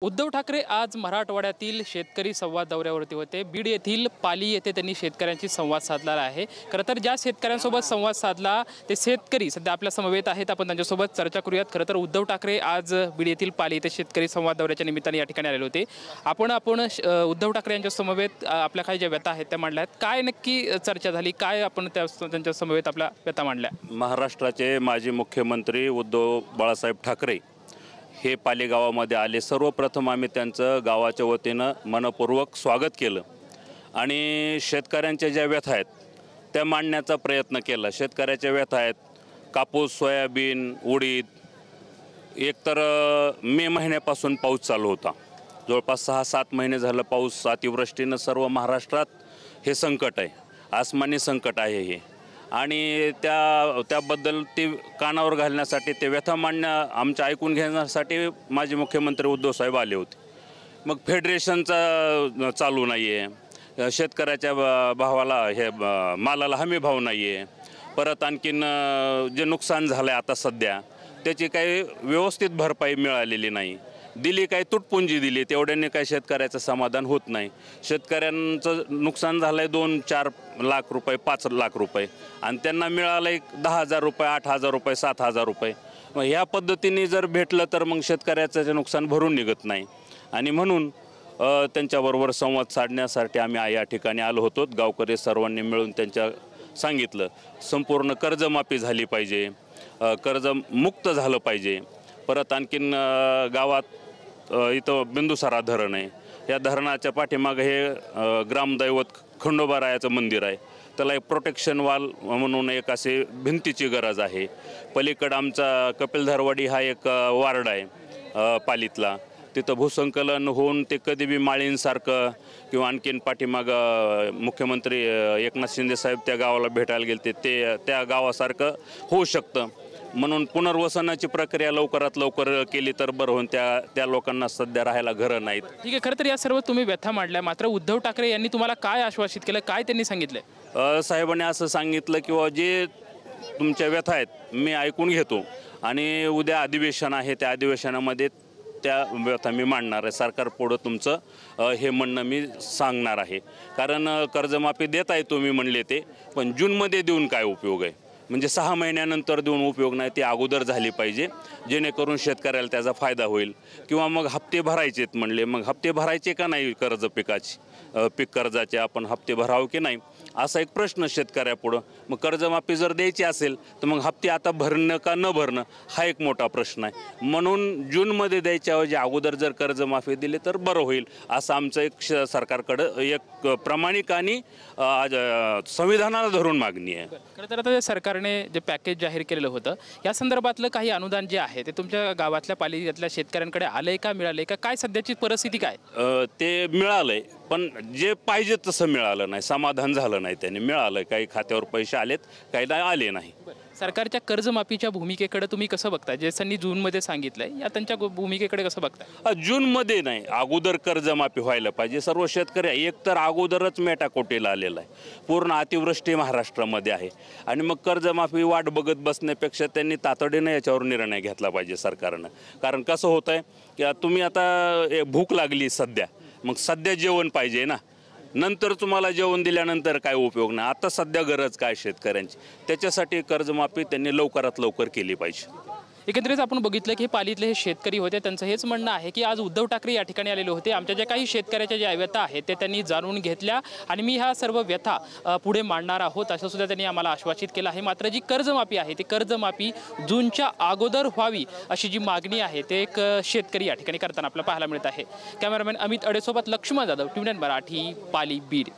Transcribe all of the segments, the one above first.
उद्धव ठाकरे आज मराठवाड्यातील शेतकरी संवाद दौऱ्यावरती होते। बीड येथील पाली येथे त्यांनी शेतकऱ्यांशी संवाद साधला आहे। खरं तर ज्या शेतकऱ्यांसोबत संवाद साधला ते शेतकरी सध्या आपल्या समवेत आहेत, आपण त्यांच्यासोबत चर्चा करूयात। खरं तर उद्धव ठाकरे आज बीड येथील पाली येथे शेतकरी संवाद दौऱ्याच्या निमित्ताने या ठिकाणी आलेले होते। आपण उद्धव ठाकरे यांच्या समवेत आपल्या काही ज्या व्यथा आहेत त्या मांडल्या आहेत। काय नक्की चर्चा झाली, काय आपण त्यांच्या समवेत आपल्या व्यथा मांडल्या? महाराष्ट्राचे माजी मुख्यमंत्री उद्धव बाळासाहेब ठाकरे हे पाली गावामध्ये आले। सर्वप्रथम आम्ही त्यांचं गावाच्या वतीनं मनपूर्वक स्वागत केलं आणि शेतकऱ्यांच्या ज्या व्यथा आहेत त्या मांडण्याचा प्रयत्न केला। शेतकऱ्याच्या व्यथा आहेत कापूस, सोयाबीन, उडीद। एकतर मे महिन्यापासून पाऊस चालू होता, जवळपास 6-7 महिने झालं पाऊस। अतिवृष्टीनं सर्व महाराष्ट्रात हे संकट आहे, आसमानी संकट आहे हे। आणि त्याबद्दल ते कानावर घालण्यासाठी, ते व्यथा मांडणं आमच्या ऐकून घेण्यासाठी माजी मुख्यमंत्री उद्धव साहेब आले होते। मग फेडरेशनचा चालू नाही आहे, शेतकऱ्याच्या भावाला हे मालाला हमी भाव नाही आहे, परत आणखीन जे नुकसान झालं आहे आता सध्या त्याची काही व्यवस्थित भरपाई मिळालेली नाही। दिली काही तुटपुंजी दिली, तेवढ्याने काही शेतकऱ्याचं समाधान होत नाही। शेतकऱ्यांचं नुकसान झालं आहे 2-4 लाख रुपये, 5 लाख रुपये, आणि त्यांना मिळालं आहे 10,000 रुपये, 8,000 रुपये, 7,000 रुपये। मग ह्या पद्धतीने जर भेटलं तर मग शेतकऱ्याचं नुकसान भरून निघत नाही। आणि म्हणून त्यांच्याबरोबर संवाद साधण्यासाठी आम्ही या ठिकाणी आलो होतो। गावकरी सर्वांनी मिळून त्यांच्या सांगितलं संपूर्ण कर्जमाफी झाली पाहिजे, कर्जमुक्त झालं पाहिजे। परत आणखीन गावात इथं बिंदुसारा धरण आहे, या धरणाच्या पाठीमागे हे ग्रामदैवत खंडोबारायाचं मंदिर आहे, त्याला एक प्रोटेक्शन वॉल म्हणून एक असे भिंतीची गरज आहे। पलीकडं आमचा कपिलधरवाडी हा एक वार्ड आहे पालीतला, तिथं भूसंकलन होऊन ते कधी बी माळींसारखं किंवा आणखीन पाठीमागं मुख्यमंत्री एकनाथ शिंदे साहेब त्या गावाला भेटायला गेले ते त्या गावासारखं होऊ शकतं। म्हणून पुनर्वसनाची प्रक्रिया लवकरात लवकर केली तर बरं होईल। त्या लोकांना सध्या राहायला घरं नाहीत। ठीक आहे, खरं तर या सर्व तुम्ही व्यथा मांडल्या, मात्र उद्धव ठाकरे यांनी तुम्हाला काय आश्वासित केलं, काय त्यांनी सांगितलं? साहेबांनी असं सांगितलं की जे तुमच्या व्यथा आहेत मी ऐकून घेतो आणि उद्या अधिवेशन आहे, त्या अधिवेशनामध्ये त्या व्यथा मी मांडणार आहे। सरकारपुढं तुमचं हे म्हणणं मी सांगणार आहे। कारण कर्जमाफी देत आहे तुम्ही म्हणले ते, पण जूनमध्ये देऊन काय उपयोग आहे? म्हणजे 6 महिन्यानंतर देऊन उपयोग नाही, ती अगोदर झाली पाहिजे, जेणेकरून शेतकऱ्याला त्याचा फायदा होईल। किंवा मग हप्ते भरायचेत म्हणले, मग हप्ते भरायचे का नाही? पीक कर्जाचे आपण हप्ते भरावं की नाही असा एक प्रश्न शेतकऱ्यापुढं। मग कर्जमाफी जर द्यायची असेल तर मग हप्ते आता भरणं का न भरणं हा एक मोठा प्रश्न आहे। म्हणून जूनमध्ये द्यायच्याऐवजी अगोदर जर कर्जमाफी दिली तर बरं होईल, असं आमचं एक सरकारकडं एक प्रामाणिक आणि संविधानाला धरून मागणी आहे। खरं तर आता सरकारने जे पॅकेज जाहीर केलेलं होतं या संदर्भातलं काही अनुदान जे आहे ते तुमच्या गावातल्या पालिकेतल्या शेतकऱ्यांकडे आलंय का, मिळालंय का? काय सध्याची परिस्थिती काय? ते मिळालंय, पण जे पाहिजे तसं मिळालं नाही, समाधान झालं नाही। त्यांनी मिळालं, काही खात्यावर पैसे आलेत, काही आले नाही। सरकारच्या कर्जमाफीच्या भूमिकेकडे तुम्ही कसं बघताय? जे त्यांनी जूनमध्ये सांगितलंय या त्यांच्या भूमिकेकडे कसं बघताय? जूनमध्ये नाही, अगोदर कर्जमाफी व्हायला पाहिजे। सर्व शेतकरी एक तर अगोदरच मेटाकोटीला आलेला आहे, पूर्ण अतिवृष्टी महाराष्ट्रामध्ये आहे, आणि मग कर्जमाफी वाट बघत बसण्यापेक्षा त्यांनी तातडीनं याच्यावर निर्णय घेतला पाहिजे सरकारनं। कारण कसं होत आहे की तुम्ही आता भूक लागली सध्या, मग सध्या जेवण पाहिजे ना, नंतर तुम्हाला जेवण दिल्यानंतर काय उपयोग नाही। आता सध्या गरज काय शेतकऱ्यांची, त्याच्यासाठी कर्जमाफी त्यांनी लवकरात लवकर केली पाहिजे। एकंदरीत आपण बघितलं की पालीतले हे शेतकरी होते, त्यांचं हेच म्हणणं आहे की आज उद्धव ठाकरे या ठिकाणी आलेले होते, आमच्या ज्या काही शेतकऱ्याच्या ज्या व्यथा आहेत ते त्यांनी जाणून घेतल्या आणि मी ह्या सर्व व्यथा पुढे मांडणार आहोत असं सुद्धा त्यांनी आम्हाला आश्वासित केलं आहे। मात्र जी कर्जमाफी आहे ती कर्जमाफी जूनच्या अगोदर व्हावी अशी जी मागणी आहे ते एक शेतकरी या ठिकाणी करताना आपल्याला पाहायला मिळत आहे। कॅमेरामॅन अमित अडेसोबत लक्ष्मण जाधव, TVNN मराठी, पाली, बीड।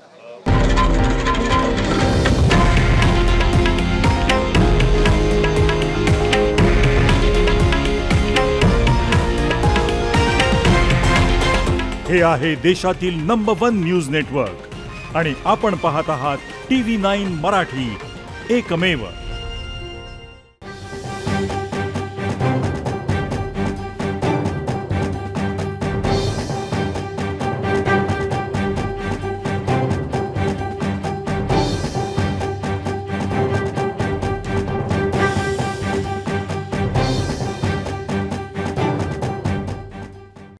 हे आहे देशातील नंबर 1 न्यूज नेटवर्क आणि आपण पाहत आहात TV9 मराठी, एकमेव।